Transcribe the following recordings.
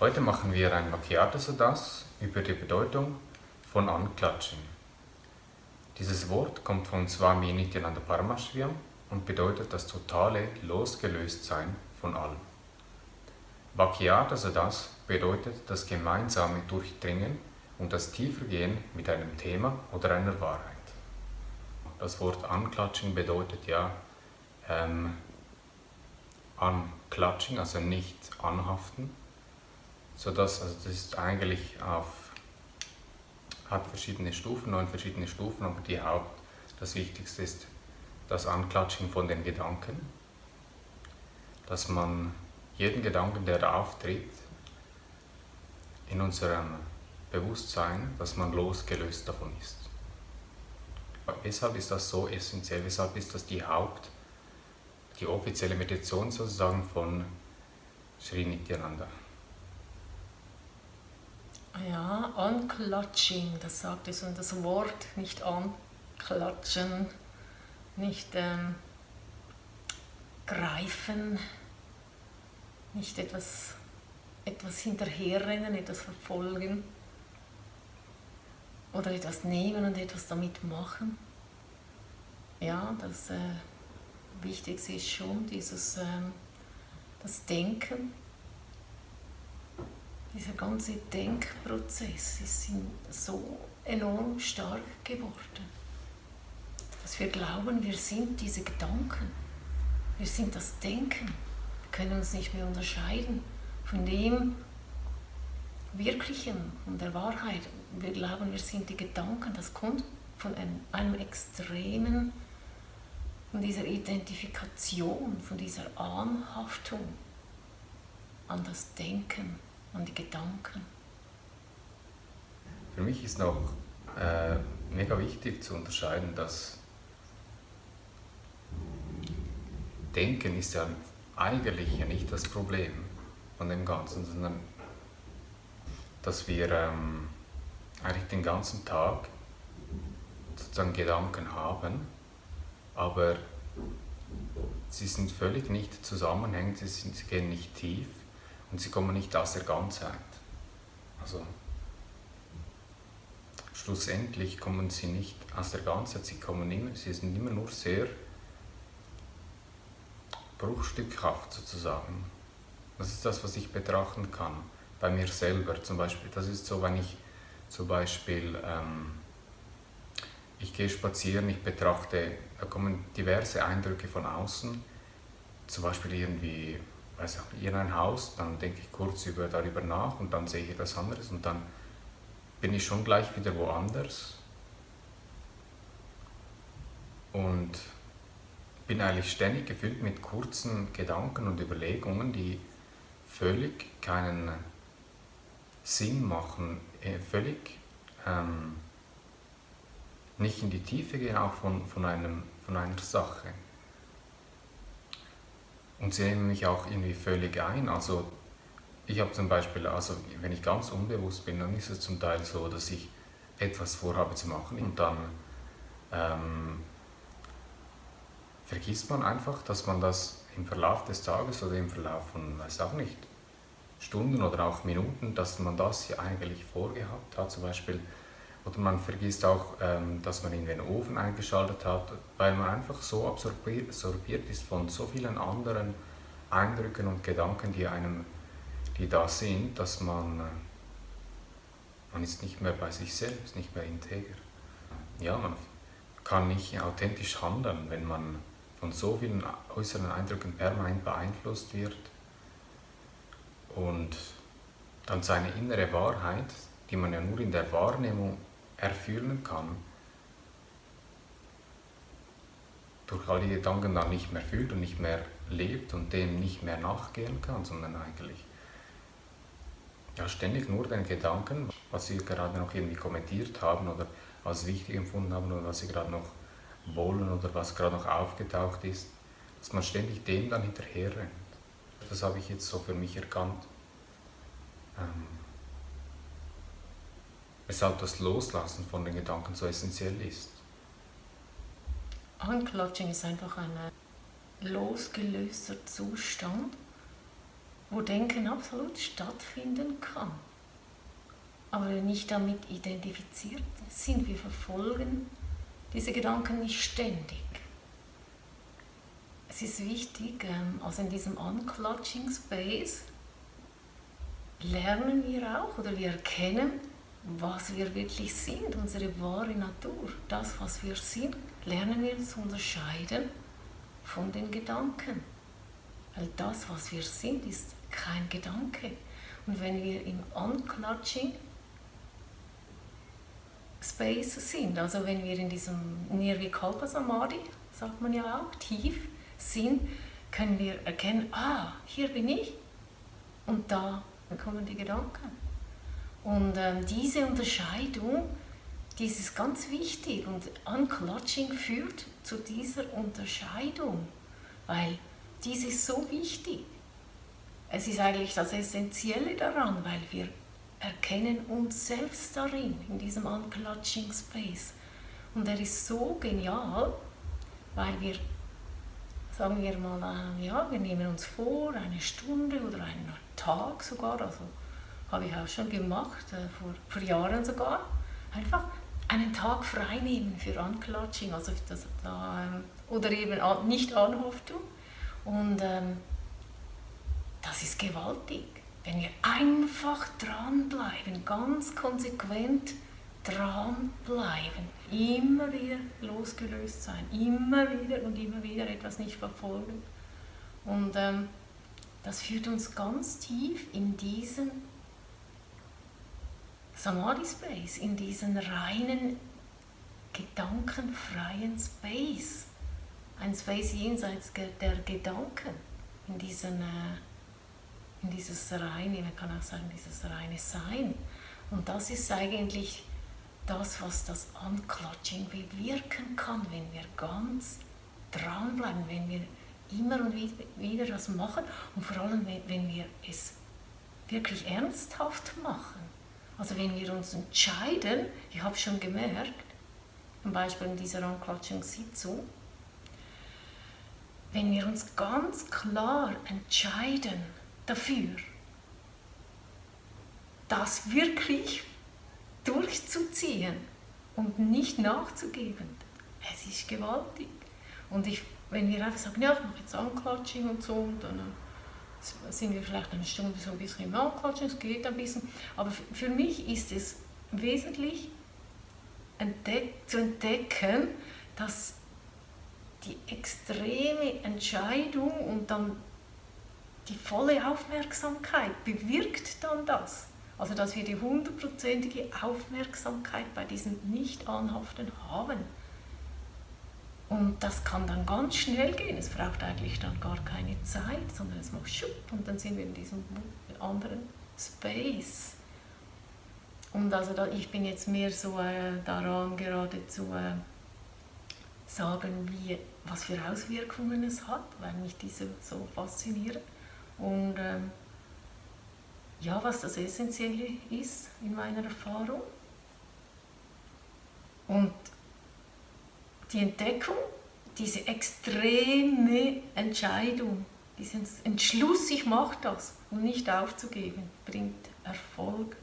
Heute machen wir ein Macchiato Sodas über die Bedeutung von Anklatschen. Dieses Wort kommt von Swami Nityananda Paramashivam und bedeutet das totale Losgelöstsein von allem. Macchiato Sodas bedeutet das gemeinsame Durchdringen und das Tiefergehen mit einem Thema oder einer Wahrheit. Das Wort Anklatschen bedeutet ja anklatschen, also nicht anhaften, sodass, also das ist eigentlich hat verschiedene Stufen, 9 verschiedene Stufen, aber das Wichtigste ist das Anklatschen von den Gedanken, dass man jeden Gedanken, der da auftritt, in unserem Bewusstsein, dass man losgelöst davon ist. Weshalb ist das so essentiell? Weshalb ist das die offizielle Meditation sozusagen von Sri Nityananda? Ja, unclutching, das sagt es, und das Wort nicht anklatschen, nicht greifen, nicht etwas hinterherrennen, etwas verfolgen oder etwas nehmen und etwas damit machen. Ja, das Wichtigste ist schon das Denken. Dieser ganze Denkprozess ist so enorm stark geworden, dass wir glauben, wir sind diese Gedanken, wir sind das Denken, wir können uns nicht mehr unterscheiden von dem Wirklichen und der Wahrheit. Wir glauben, wir sind die Gedanken, das kommt von einem Extremen, von dieser Identifikation, von dieser Anhaftung an das Denken, an die Gedanken. Für mich ist noch mega wichtig zu unterscheiden, dass Denken ist ja eigentlich ja nicht das Problem von dem Ganzen, sondern dass wir eigentlich den ganzen Tag sozusagen Gedanken haben, aber sie sind völlig nicht zusammenhängend, sie gehen nicht tief und sie kommen nicht aus der Ganzheit. Also schlussendlich kommen sie nicht aus der Ganzheit, sie sind immer nur sehr bruchstückhaft sozusagen. Das ist das, was ich betrachten kann bei mir selber zum Beispiel. Das ist so, wenn ich zum Beispiel ich gehe spazieren, ich betrachte, da kommen diverse Eindrücke von außen, zum Beispiel irgendwie, weiß ich, in ein Haus, dann denke ich kurz darüber nach und dann sehe ich etwas anderes und dann bin ich schon gleich wieder woanders und bin eigentlich ständig gefüllt mit kurzen Gedanken und Überlegungen, die völlig keinen Sinn machen, völlig nicht in die Tiefe gehen, auch von einer Sache. Und sie nehmen mich auch irgendwie völlig ein. Also ich habe zum Beispiel, also wenn ich ganz unbewusst bin, dann ist es zum Teil so, dass ich etwas vorhabe zu machen und dann vergisst man einfach, dass man das im Verlauf des Tages oder im Verlauf von, weiß auch nicht, Stunden oder auch Minuten, dass man das ja eigentlich vorgehabt hat zum Beispiel. Oder man vergisst auch, dass man in den Ofen eingeschaltet hat, weil man einfach so absorbiert ist von so vielen anderen Eindrücken und Gedanken, die da sind, dass man ist nicht mehr bei sich selbst, nicht mehr integer. Ja, man kann nicht authentisch handeln, wenn man von so vielen äußeren Eindrücken permanent beeinflusst wird und dann seine innere Wahrheit, die man ja nur in der Wahrnehmung erfüllen kann, durch all die Gedanken dann nicht mehr fühlt und nicht mehr lebt und dem nicht mehr nachgehen kann, sondern eigentlich ja, ständig nur den Gedanken, was sie gerade noch irgendwie kommentiert haben oder als wichtig empfunden haben oder was sie gerade noch wollen oder was gerade noch aufgetaucht ist, dass man ständig dem dann hinterher rennt. Das habe ich jetzt so für mich erkannt. Weshalb das Loslassen von den Gedanken so essentiell ist. Unclutching ist einfach ein losgelöster Zustand, wo Denken absolut stattfinden kann. Aber wenn wir nicht damit identifiziert sind, wir verfolgen diese Gedanken nicht ständig. Es ist wichtig, also in diesem Unclutching Space lernen wir auch oder wir erkennen, was wir wirklich sind, unsere wahre Natur. Das, was wir sind, lernen wir zu unterscheiden von den Gedanken. Weil das, was wir sind, ist kein Gedanke. Und wenn wir im Unclutching Space sind, also wenn wir in diesem Nirvikalpa Samadhi, sagt man ja auch, tief sind, können wir erkennen, hier bin ich und da kommen die Gedanken. Und diese Unterscheidung, die ist ganz wichtig und Unclutching führt zu dieser Unterscheidung, weil dies ist so wichtig. Es ist eigentlich das Essentielle daran, weil wir erkennen uns selbst darin, in diesem Unclutching Space. Und er ist so genial, weil wir, sagen wir mal, wir nehmen uns vor, eine Stunde oder einen Tag sogar, also habe ich auch schon gemacht, vor Jahren sogar, einfach einen Tag frei nehmen für Unclutching, also oder eben Nicht-Anhaftung. Und das ist gewaltig. Wenn wir einfach dranbleiben, ganz konsequent dranbleiben, immer wieder losgelöst sein, immer wieder etwas nicht verfolgen. Und das führt uns ganz tief in diesen Samadhi Space, in diesen reinen, gedankenfreien Space. Ein Space jenseits der Gedanken, in dieses reine, man kann auch sagen, dieses reine Sein. Und das ist eigentlich das, was das Unclutching bewirken kann, wenn wir ganz dranbleiben, wenn wir immer und wieder das machen und vor allem, wenn wir es wirklich ernsthaft machen. Also wenn wir uns entscheiden, ich habe schon gemerkt, zum Beispiel in dieser Unclutching-Sitzung, wenn wir uns ganz klar entscheiden dafür, das wirklich durchzuziehen und nicht nachzugeben, es ist gewaltig. Und wenn wir einfach sagen, ja, ich mache jetzt Unclutching und so, und dann sind wir vielleicht eine Stunde so ein bisschen im Unclutching, es geht ein bisschen, aber für mich ist es wesentlich zu entdecken, dass die extreme Entscheidung und dann die volle Aufmerksamkeit bewirkt dann das. Also dass wir die 100%ige Aufmerksamkeit bei diesem Nicht-Anhaften haben. Und das kann dann ganz schnell gehen. Es braucht eigentlich dann gar keine Zeit, sondern es macht schupp und dann sind wir in diesem anderen Space. Und also ich bin jetzt mehr so daran gerade zu sagen, was für Auswirkungen es hat, weil mich diese so faszinieren. Und was das Essentielle ist in meiner Erfahrung. Und die Entdeckung, diese extreme Entscheidung, diesen Entschluss, ich mache das und nicht aufzugeben, bringt Erfolg.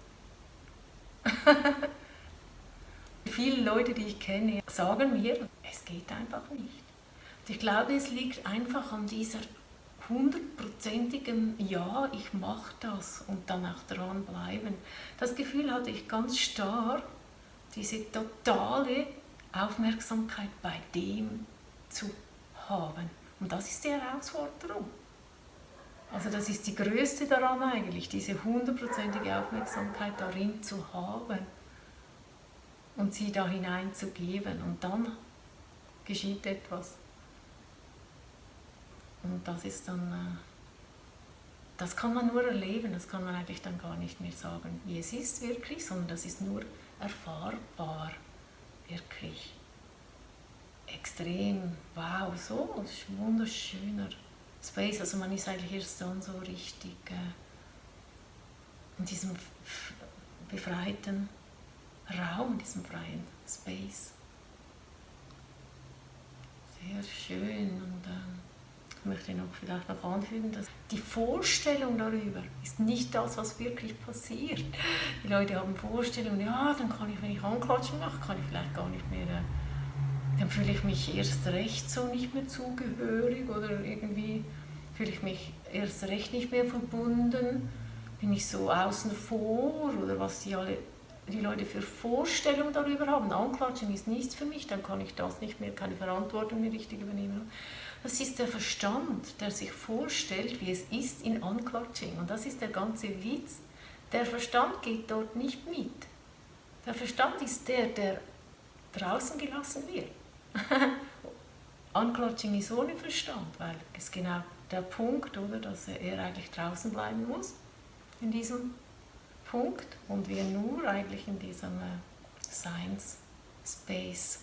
Viele Leute, die ich kenne, sagen mir, es geht einfach nicht. Und ich glaube, es liegt einfach an dieser 100%igen Ja, ich mache das und dann auch dranbleiben. Das Gefühl hatte ich ganz stark, diese totale Aufmerksamkeit bei dem zu haben. Und das ist die Herausforderung. Also das ist die größte daran eigentlich, diese 100%ige Aufmerksamkeit darin zu haben und sie da hineinzugeben. Und dann geschieht etwas. Und das ist dann, das kann man nur erleben, das kann man eigentlich dann gar nicht mehr sagen, wie es ist wirklich, sondern das ist nur erfahrbar, wirklich extrem, wow, so ein wunderschöner Space, also man ist eigentlich erst dann so richtig in diesem befreiten Raum, in diesem freien Space. Sehr schön und Ich möchte vielleicht noch anfügen, dass die Vorstellung darüber ist nicht das, was wirklich passiert. Die Leute haben Vorstellungen, ja, dann kann ich, wenn ich Anklatschen mache, kann ich vielleicht gar nicht mehr, dann fühle ich mich erst recht so nicht mehr zugehörig oder irgendwie fühle ich mich erst recht nicht mehr verbunden, bin ich so außen vor oder was die Leute für Vorstellungen darüber haben. Anklatschen ist nichts für mich, dann kann ich das nicht mehr, keine Verantwortung mehr richtig übernehmen. Das ist der Verstand, der sich vorstellt, wie es ist in Unclutching. Und das ist der ganze Witz. Der Verstand geht dort nicht mit. Der Verstand ist der draußen gelassen wird. Unclutching ist ohne Verstand, weil es genau der Punkt, oder, dass er eigentlich draußen bleiben muss, in diesem Punkt, und wir nur eigentlich in diesem Science Space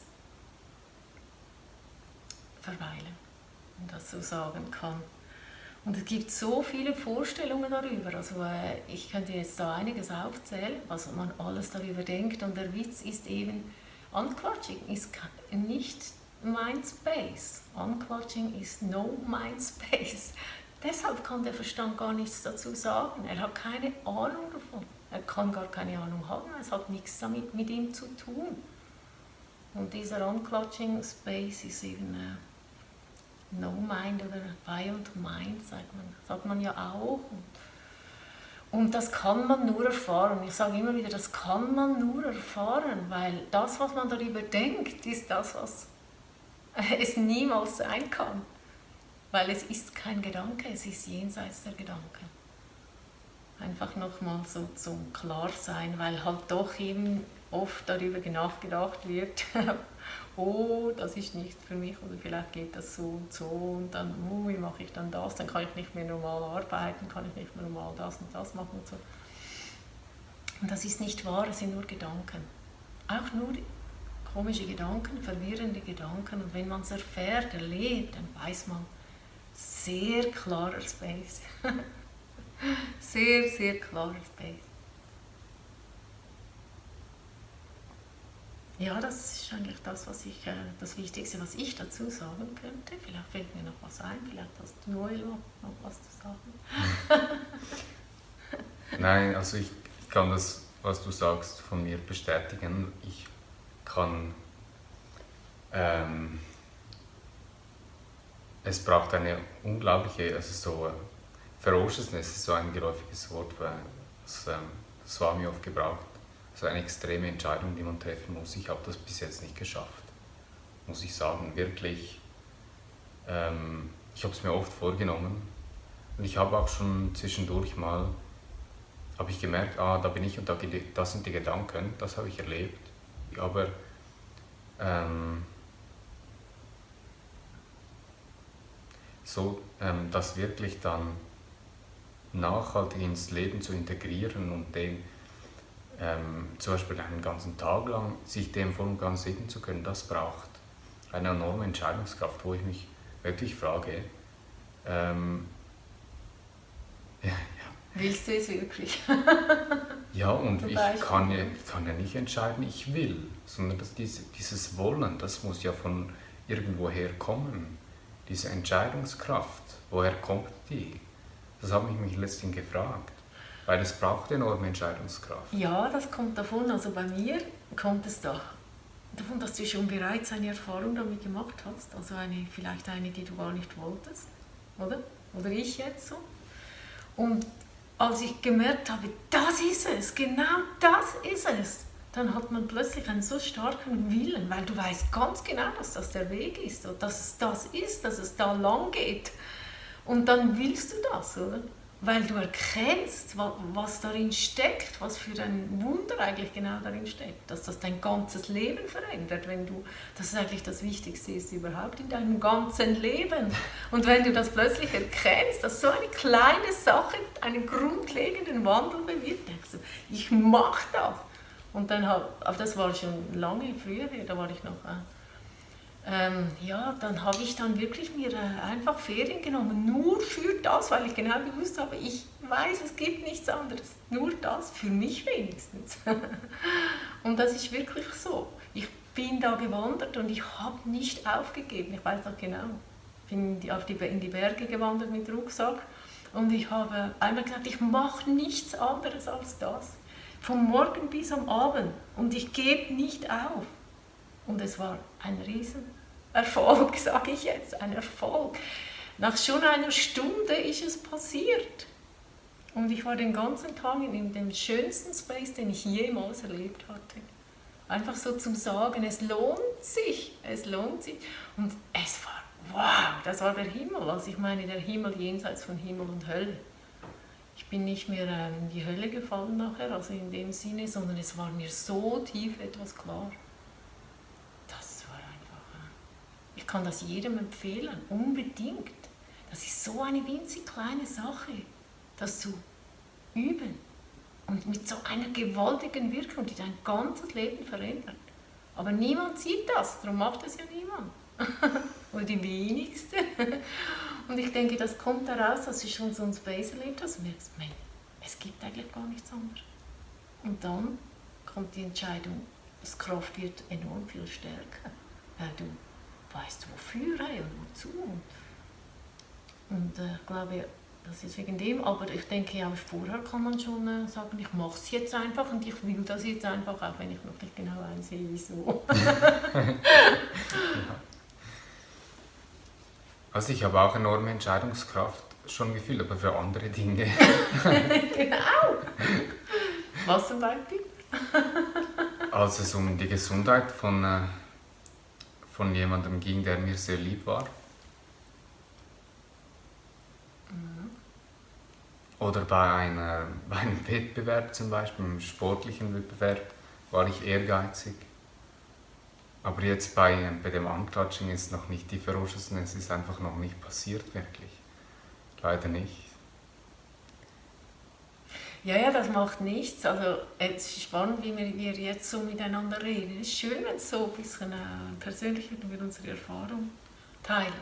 verweilen, wenn das so sagen kann. Und es gibt so viele Vorstellungen darüber. Also ich könnte jetzt da einiges aufzählen, was man alles darüber denkt. Und der Witz ist eben, Unclutching ist nicht Mindspace. Unclutching ist no Mindspace. Deshalb kann der Verstand gar nichts dazu sagen. Er hat keine Ahnung davon. Er kann gar keine Ahnung haben. Es hat nichts damit mit ihm zu tun. Und dieser Unclutching Space ist eben No Mind oder Beyond Mind, sagt man ja auch. Und das kann man nur erfahren. Ich sage immer wieder, das kann man nur erfahren, weil das, was man darüber denkt, ist das, was es niemals sein kann. Weil es ist kein Gedanke, es ist jenseits der Gedanken. Einfach nochmal so zum Klarsein, weil halt doch eben oft darüber nachgedacht wird, oh, das ist nicht für mich oder vielleicht geht das so und so und dann, oh, wie mache ich dann das, dann kann ich nicht mehr normal arbeiten, kann ich nicht mehr normal das und das machen und so. Und das ist nicht wahr, es sind nur Gedanken. Auch nur komische Gedanken, verwirrende Gedanken, und wenn man es erfährt, erlebt, dann weiß man, sehr klarer Space. Sehr, sehr klarer Space. Ja, das ist eigentlich das, das Wichtigste, was ich dazu sagen könnte. Vielleicht fällt mir noch was ein, vielleicht hast du, Noel, noch was zu sagen. Nein, also ich kann das, was du sagst, von mir bestätigen. Ich kann, es braucht eine unglaubliche, also so Ferociousness ist so ein geläufiges Wort, das Swami oft gebraucht. So eine extreme Entscheidung, die man treffen muss. Ich habe das bis jetzt nicht geschafft, muss ich sagen, wirklich. Ich habe es mir oft vorgenommen und ich habe auch schon zwischendurch mal, habe ich gemerkt, da bin ich und das sind die Gedanken, das habe ich erlebt. Aber das wirklich dann nachhaltig ins Leben zu integrieren und dem zum Beispiel einen ganzen Tag lang sich dem voll und ganz widmen zu können, das braucht eine enorme Entscheidungskraft, wo ich mich wirklich frage, Willst du es wirklich? ja, und ich kann ja nicht entscheiden, ich will, sondern dieses Wollen, das muss ja von irgendwoher kommen. Diese Entscheidungskraft, woher kommt die? Das habe ich mich letztens gefragt. Weil es braucht enorme Entscheidungskraft. Ja, das kommt davon. Also bei mir kommt es davon, dass du schon bereits eine Erfahrung damit gemacht hast. Also vielleicht eine, die du gar nicht wolltest. Oder? Oder ich jetzt so. Und als ich gemerkt habe, das ist es, genau das ist es, dann hat man plötzlich einen so starken Willen, weil du weißt ganz genau, dass das der Weg ist und dass es das ist, dass es da lang geht. Und dann willst du das, oder? Weil du erkennst, was darin steckt, was für ein Wunder eigentlich genau darin steckt, dass das dein ganzes Leben verändert, dass es eigentlich das Wichtigste ist überhaupt in deinem ganzen Leben. Und wenn du das plötzlich erkennst, dass so eine kleine Sache einen grundlegenden Wandel bewirkt, denkst du, ich mache das. Und dann aber das war schon lange früher, da war ich noch... dann habe ich dann wirklich mir einfach Ferien genommen, nur für das, weil ich genau gewusst habe, ich weiß, es gibt nichts anderes, nur das, für mich wenigstens. Und das ist wirklich so. Ich bin da gewandert und ich habe nicht aufgegeben, ich weiß noch genau. bin in die Berge gewandert mit Rucksack und ich habe einmal gesagt, ich mache nichts anderes als das. Vom Morgen bis am Abend und ich gebe nicht auf. Und es war ein Riesenerfolg, sage ich jetzt, ein Erfolg. Nach schon einer Stunde ist es passiert. Und ich war den ganzen Tag in dem schönsten Space, den ich jemals erlebt hatte. Einfach so zum Sagen, es lohnt sich, es lohnt sich. Und es war, wow, das war der Himmel. Also ich meine, der Himmel jenseits von Himmel und Hölle. Ich bin nicht mehr in die Hölle gefallen nachher, also in dem Sinne, sondern es war mir so tief etwas klar. Das war einfach, ich kann das jedem empfehlen, unbedingt. Das ist so eine winzig kleine Sache, das zu üben. Und mit so einer gewaltigen Wirkung, die dein ganzes Leben verändert. Aber niemand sieht das, darum macht es ja niemand. Oder die wenigsten. Und ich denke, das kommt daraus, dass du schon so ein Space erlebt hast und merkst, Mensch, es gibt eigentlich gar nichts anderes. Und dann kommt die Entscheidung, das Kraft wird enorm viel stärker. Weil du weißt, wofür und wozu. Und ich glaube, das ist wegen dem, aber ich denke, auch vorher kann man schon sagen, ich mache es jetzt einfach und ich will das jetzt einfach, auch wenn ich noch nicht genau einsehe, wieso. Also ich habe auch enorme Entscheidungskraft schon gefühlt, aber für andere Dinge. Genau! Was zum Beispiel? Als es um die Gesundheit von jemandem ging, der mir sehr lieb war. Oder bei einem Wettbewerb zum Beispiel, einem sportlichen Wettbewerb, war ich ehrgeizig. Aber jetzt bei dem Anklatschen ist noch nicht die Ferociousness, es ist einfach noch nicht passiert, wirklich. Leider nicht. Ja, das macht nichts. Also, es ist spannend, wie wir jetzt so miteinander reden. Es ist schön, wenn es so ein bisschen persönlich wird und wir unsere Erfahrung teilen.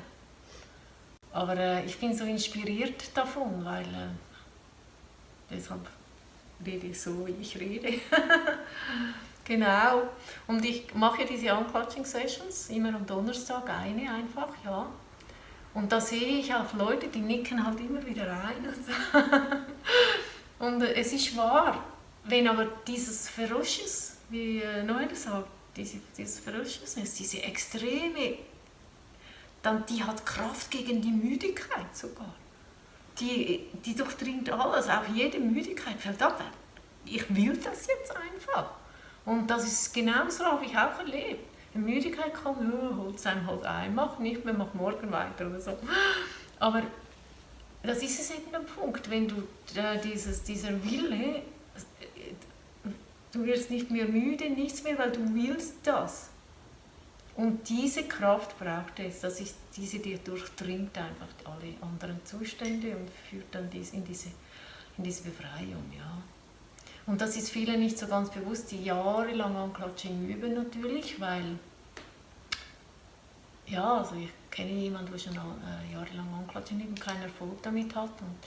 Aber ich bin so inspiriert davon, weil deshalb rede ich so, wie ich rede. Genau. Und ich mache diese Unclutching-Sessions, immer am Donnerstag eine einfach, ja. Und da sehe ich auch Leute, die nicken halt immer wieder rein. Und es ist wahr, wenn aber dieses Ferocious, wie Noel sagt, dieses Ferociousness, diese extreme, dann die hat Kraft gegen die Müdigkeit sogar. Die durchdringt alles, auch jede Müdigkeit fällt ab. Ich will das jetzt einfach. Und das ist genauso, habe ich auch erlebt. Wenn Müdigkeit kommt, holt es einem halt ein, mach nicht mehr, mach morgen weiter oder so. Aber das ist es eben der Punkt, wenn du dieser Wille, du wirst nicht mehr müde, nichts mehr, weil du willst das. Und diese Kraft braucht es, diese dir durchdringt einfach alle anderen Zustände und führt dann in diese Befreiung, ja. Und das ist vielen nicht so ganz bewusst, die jahrelang Unclutching üben natürlich, weil, ja, also ich kenne jemanden, der schon jahrelang Unclutching übt und keinen Erfolg damit hat. Und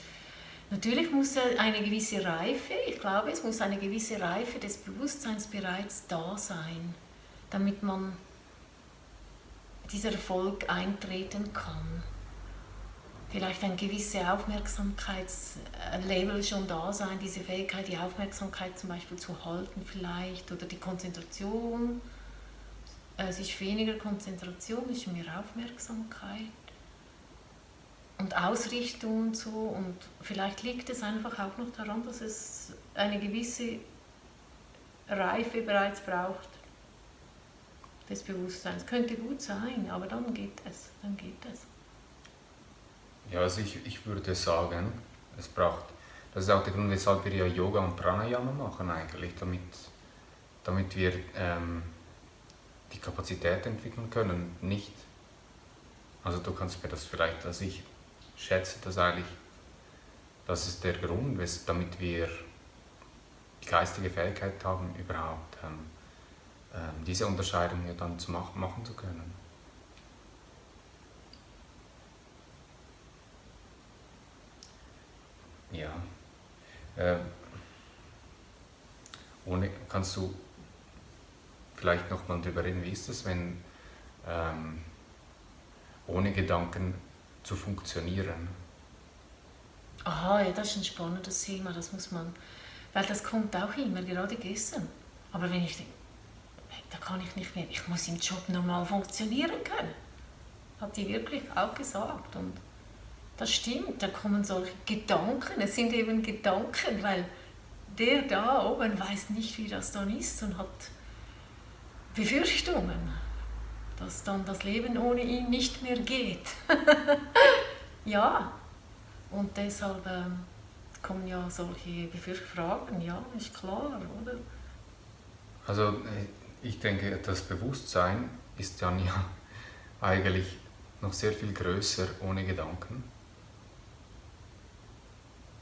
natürlich muss eine gewisse Reife, ich glaube, es muss eine gewisse Reife des Bewusstseins bereits da sein, damit man dieser Erfolg eintreten kann. Vielleicht ein gewisses Aufmerksamkeitslevel schon da sein, diese Fähigkeit, die Aufmerksamkeit zum Beispiel zu halten vielleicht, oder die Konzentration. Es ist weniger Konzentration, es ist mehr Aufmerksamkeit und Ausrichtung und so. Und vielleicht liegt es einfach auch noch daran, dass es eine gewisse Reife bereits braucht des Bewusstseins. Könnte gut sein, aber dann geht es. Ja, also ich würde sagen, das ist auch der Grund, weshalb wir ja Yoga und Pranayama machen eigentlich, damit wir die Kapazität entwickeln können, nicht. Also du kannst mir das vielleicht, also ich schätze das eigentlich, das ist der Grund, damit wir die geistige Fähigkeit haben, überhaupt diese Unterscheidung ja dann machen zu können. Ja. Kannst du vielleicht nochmal darüber reden, wie ist es, wenn ohne Gedanken zu funktionieren? Aha, ja, das ist ein spannendes Thema, das muss man, weil das kommt auch immer, gerade gestern. Aber wenn ich, da kann ich nicht mehr, ich muss im Job normal funktionieren können. Hat die wirklich auch gesagt. Und das stimmt, da kommen solche Gedanken, es sind eben Gedanken, weil der da oben weiß nicht, wie das dann ist und hat Befürchtungen, dass dann das Leben ohne ihn nicht mehr geht. Ja, und deshalb kommen ja solche Fragen, ja, ist klar, oder? Also ich denke, das Bewusstsein ist dann ja eigentlich noch sehr viel größer ohne Gedanken.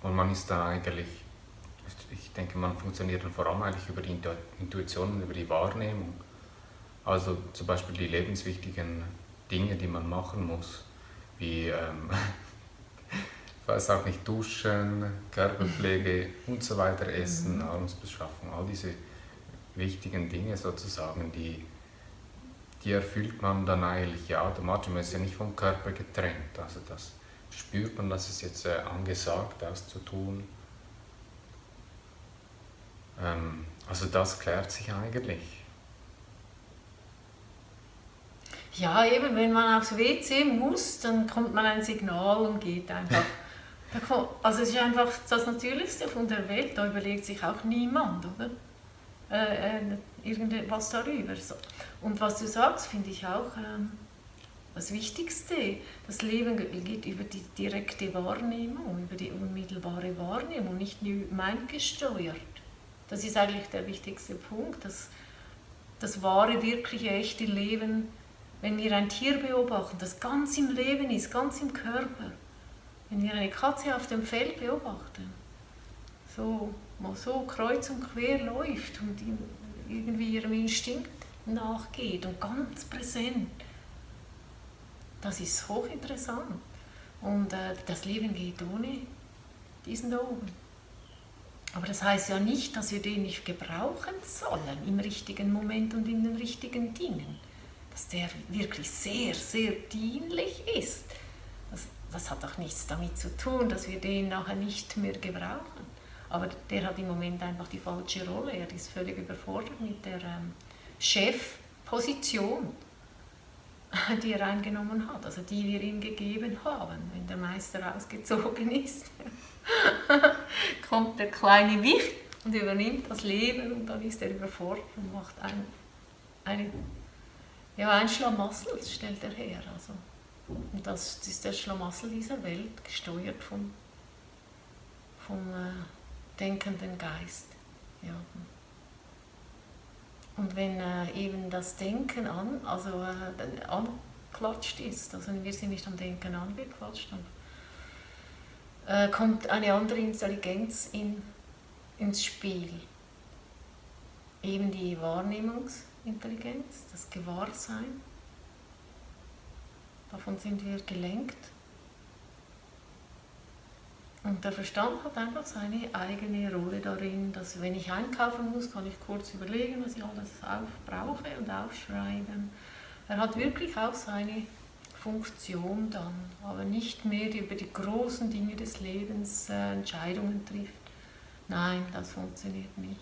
Und man ist dann eigentlich, ich denke, man funktioniert dann vor allem eigentlich über die Intuition, über die Wahrnehmung. Also zum Beispiel die lebenswichtigen Dinge, die man machen muss, wie, ich weiß auch nicht, Duschen, Körperpflege und so weiter, Essen, Nahrungsbeschaffung, all diese wichtigen Dinge sozusagen, die erfüllt man dann eigentlich ja automatisch. Man ist ja nicht vom Körper getrennt. Also das spürt man, dass es jetzt angesagt, das zu tun. Also das klärt sich eigentlich. Ja, eben, wenn man aufs WC muss, dann kommt man ein Signal und geht einfach. Also es ist einfach das Natürlichste von der Welt, da überlegt sich auch niemand, oder? Irgendwas darüber. Und was du sagst, finde ich auch das Wichtigste. Das Leben geht über die direkte Wahrnehmung, über die unmittelbare Wahrnehmung, nicht mindgesteuert. Das ist eigentlich der wichtigste Punkt, das wahre, wirkliche, echte Leben. Wenn wir ein Tier beobachten, das ganz im Leben ist, ganz im Körper, wenn wir eine Katze auf dem Feld beobachten, so kreuz und quer läuft und irgendwie ihrem Instinkt nachgeht und ganz präsent, das ist hochinteressant. Und das Leben geht ohne diesen da oben. Aber das heißt ja nicht, dass wir den nicht gebrauchen sollen im richtigen Moment und in den richtigen Dingen. Dass der wirklich sehr, sehr dienlich ist. Das hat auch nichts damit zu tun, dass wir den nachher nicht mehr gebrauchen. Aber der hat im Moment einfach die falsche Rolle. Er ist völlig überfordert mit der Chefposition, die er eingenommen hat, also die wir ihm gegeben haben. Wenn der Meister ausgezogen ist, kommt der kleine Wicht und übernimmt das Leben und dann ist er überfordert und macht ein Schlamassel, stellt er her. Also. Und das ist der Schlamassel dieser Welt, gesteuert vom denkenden Geist. Ja. Und wenn eben das Denken angeklatscht ist, also wir sind nicht am Denken angeklatscht, kommt eine andere Intelligenz ins Spiel. Eben die Wahrnehmungsintelligenz, das Gewahrsein. Davon sind wir gelenkt. Und der Verstand hat einfach seine eigene Rolle darin, dass wenn ich einkaufen muss, kann ich kurz überlegen, was ich alles brauche und aufschreiben. Er hat wirklich auch seine Funktion dann, aber nicht mehr über die großen Dinge des Lebens Entscheidungen trifft. Nein, das funktioniert nicht.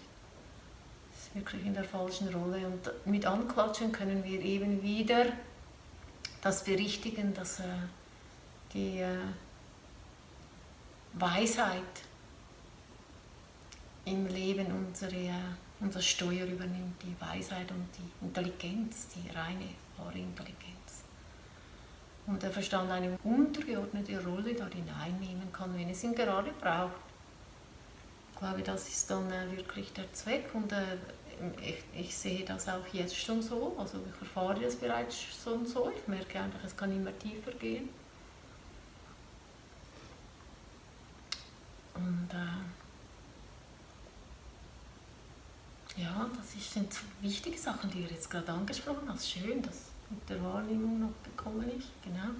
Das ist wirklich in der falschen Rolle. Und mit Anklatschen können wir eben wieder das berichtigen, dass die Weisheit im Leben unser Steuer übernimmt, die Weisheit und die Intelligenz, die reine, wahre Intelligenz. Und der Verstand eine untergeordnete Rolle darin einnehmen kann, wenn es ihn gerade braucht. Ich glaube, das ist dann wirklich der Zweck und ich sehe das auch jetzt schon so, also ich erfahre das bereits schon so, ich merke einfach, es kann immer tiefer gehen. Und ja, das sind wichtige Sachen, die ihr jetzt gerade angesprochen habt. Schön, dass mit der Wahrnehmung noch gekommen ist. Genau.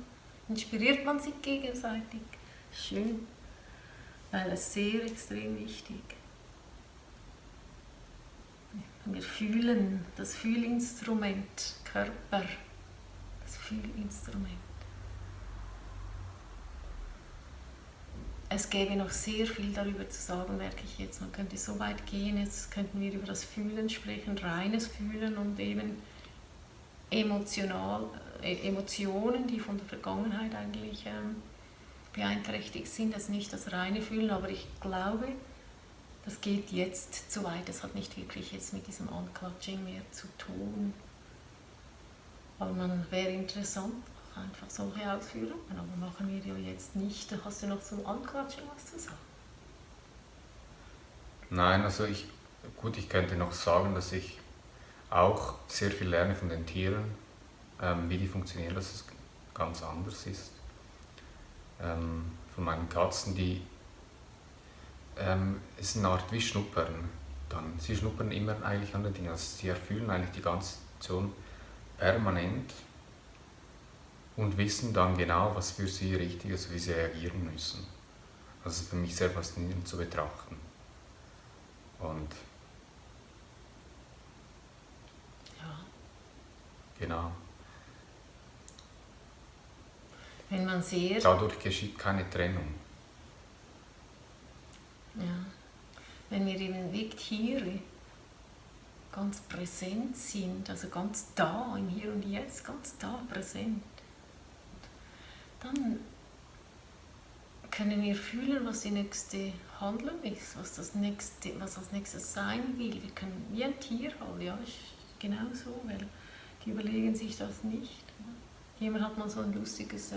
Inspiriert man sich gegenseitig. Schön. Weil es sehr extrem wichtig. Wir fühlen das Fühlinstrument, Körper, das Fühlinstrument. es gäbe noch sehr viel darüber zu sagen, merke ich jetzt. Man könnte so weit gehen, jetzt könnten wir über das Fühlen sprechen, reines Fühlen und eben Emotionen, die von der Vergangenheit eigentlich beeinträchtigt sind. Also nicht das reine Fühlen, aber ich glaube, das geht jetzt zu weit. Das hat nicht wirklich jetzt mit diesem Unclutching mehr zu tun. Aber man wäre interessant, einfach solche Ausführungen, aber machen wir ja jetzt nicht. Da hast du noch zum Unclutching was zu sagen? Nein, also ich könnte noch sagen, dass ich auch sehr viel lerne von den Tieren, wie die funktionieren, dass es ganz anders ist. Von meinen Katzen, die es ist eine Art wie Schnuppern. Sie schnuppern immer eigentlich an den Dingen, also sie erfüllen eigentlich die ganze Situation permanent und wissen dann genau, was für sie richtig ist, wie sie reagieren müssen. Das ist für mich sehr faszinierend zu betrachten. Und Ja. genau. Wenn man sehr... Dadurch geschieht keine Trennung. Ja. Wenn wir eben wie Tiere ganz präsent sind, also ganz da, im Hier und Jetzt, ganz da präsent, dann können wir fühlen, was die nächste Handlung ist, was als nächstes sein will. Wir können wie ein Tier halt, ja, ist genau so, weil die überlegen sich das nicht. Jemand hat mal so ein lustiges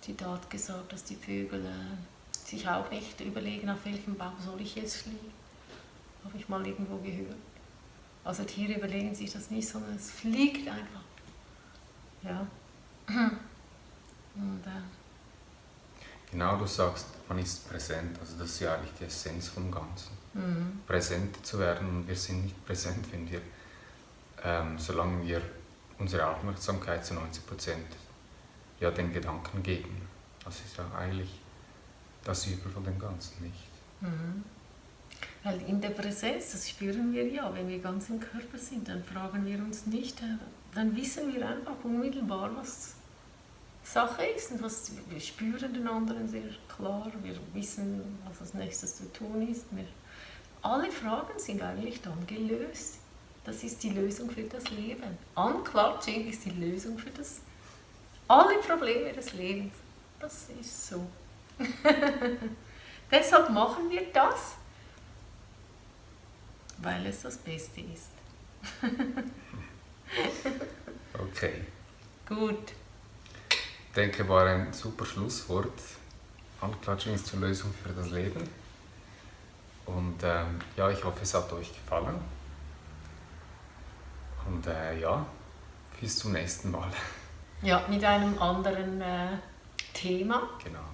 Zitat gesagt, dass die Vögel sich auch nicht überlegen, auf welchem Baum soll ich jetzt fliegen. Habe ich mal irgendwo gehört. Also Tiere überlegen sich das nicht, sondern es fliegt einfach. Ja. Und, Genau, du sagst, man ist präsent. Also das ist ja eigentlich die Essenz vom Ganzen. Präsent zu werden, und wir sind nicht präsent, wenn wir, solange wir unsere Aufmerksamkeit zu 90% ja, den Gedanken geben. Das ist ja eigentlich das Übel von dem Ganzen, nicht? Weil in der Präsenz, das spüren wir ja, wenn wir ganz im Körper sind, dann fragen wir uns nicht, dann wissen wir einfach unmittelbar, was Sache ist und wir spüren den anderen sehr klar, wir wissen, was als nächstes zu tun ist. Alle Fragen sind eigentlich dann gelöst. Das ist die Lösung für das Leben. Unclutching ist die Lösung für alle Probleme des Lebens. Das ist so. Deshalb machen wir das, weil es das Beste ist. Okay. Gut. Ich denke, war ein super Schlusswort. Unclutching ist zur Lösung für das Leben. Und ja, ich hoffe, es hat euch gefallen. Und ja, bis zum nächsten Mal. Ja, mit einem anderen Thema. Genau.